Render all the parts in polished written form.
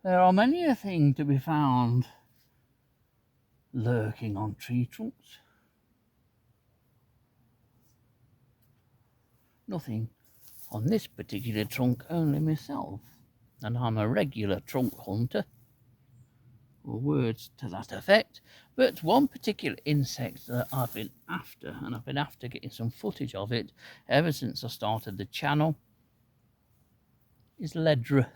There are many a thing to be found lurking on tree trunks. Nothing on this particular trunk, only myself, and I'm a regular trunk hunter, or words to that effect. But one particular insect that I've been after, and I've been after getting some footage of it ever since I started the channel, is Ledra.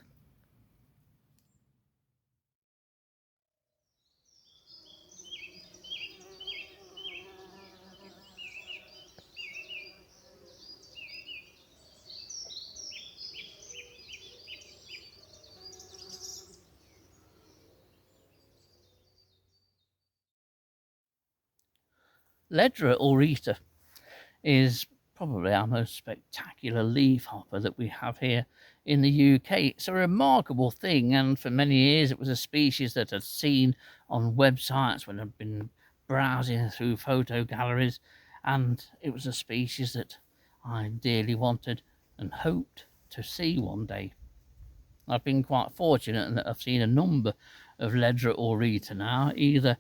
Ledra aurita is probably our most spectacular leafhopper that we have here in the UK. It's a remarkable thing, and for many years it was a species that I'd seen on websites when I'd been browsing through photo galleries, and it was a species that I dearly wanted and hoped to see one day. I've been quite fortunate in that I've seen a number of Ledra aurita now, either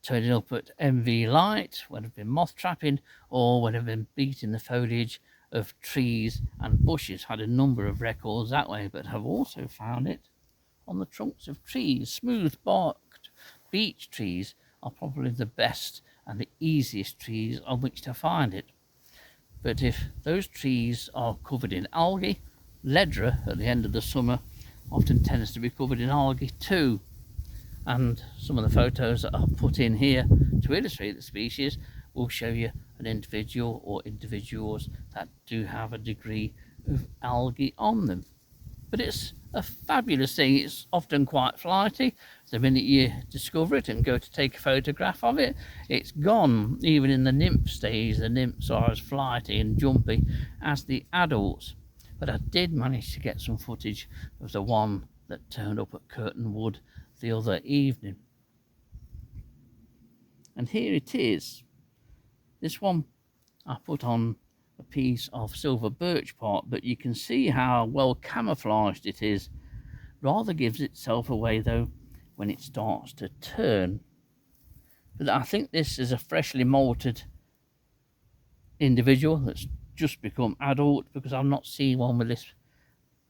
turning up at MV light when I've been moth trapping, or when I've been beating the foliage of trees and bushes. Had a number of records that way, but have also found it on the trunks of trees. Smooth barked beech trees are probably the best and the easiest trees on which to find it. But if those trees are covered in algae, Ledra at the end of the summer often tends to be covered in algae too. And some of the photos that I've put in here to illustrate the species will show you an individual or individuals that do have a degree of algae on them. But it's a fabulous thing. It's often quite flighty. The minute you discover it and go to take a photograph of it, it's gone. Even in the nymph stage, the nymphs are as flighty and jumpy as the adults. But I did manage to get some footage of the one that turned up at Curtain Wood the other evening. And here it is. This one I put on a piece of silver birch bark, but you can see how well camouflaged it is. Rather gives itself away though when it starts to turn. But I think this is a freshly molted individual that's just become adult, because I've not seen one with this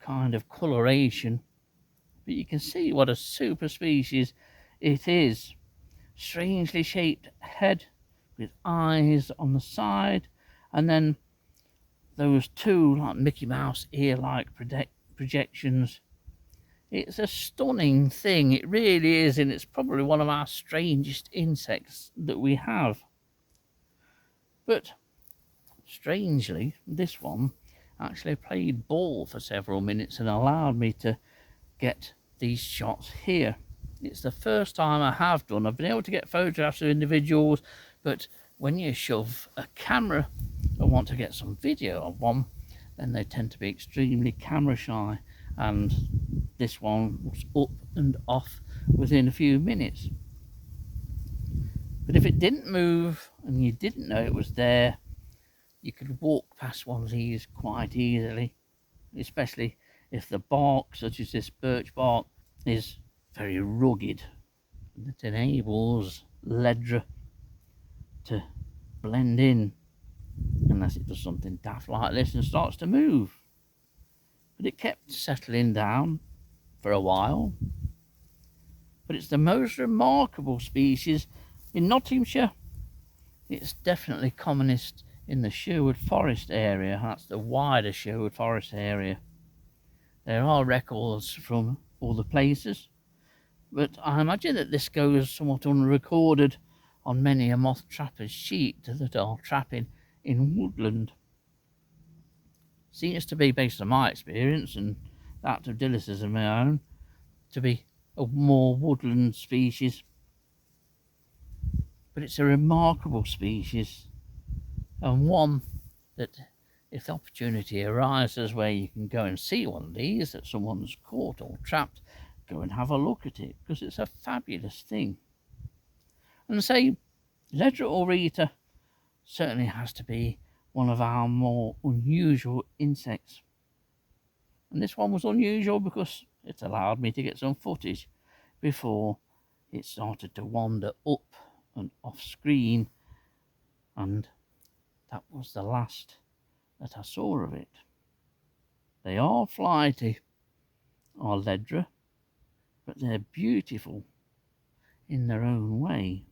kind of coloration. But you can see what a super species it is. Strangely shaped head with eyes on the side, and then those two like Mickey Mouse ear-like projections. It's a stunning thing, it really is, and it's probably one of our strangest insects that we have. But strangely, this one actually played ball for several minutes and allowed me to get these shots here. It's the first time I have done. I've been able to get photographs of individuals, but when you shove a camera and want to get some video of one, then they tend to be extremely camera shy, and this one was up and off within a few minutes. But if it didn't move and you didn't know it was there, you could walk past one of these quite easily, especially if the bark, such as this birch bark, is very rugged. It enables Ledra to blend in, unless it does something daft like this and starts to move. But it kept settling down for a while. But it's the most remarkable species in Nottinghamshire. It's definitely commonest in the Sherwood Forest area. That's the wider Sherwood Forest area. There are records from other places, but I imagine that this goes somewhat unrecorded on many a moth trapper's sheet that are trapping in woodland. Seems to be, based on my experience and that of Dillis's and my own, to be a more woodland species. But it's a remarkable species, and one that, if the opportunity arises where you can go and see one of these that someone's caught or trapped, go and have a look at it, because it's a fabulous thing. And say, Ledra aurita certainly has to be one of our more unusual insects. And this one was unusual because it allowed me to get some footage before it started to wander up and off screen, and that was the last that I saw of it. They are flighty, are Ledra, but they're beautiful in their own way.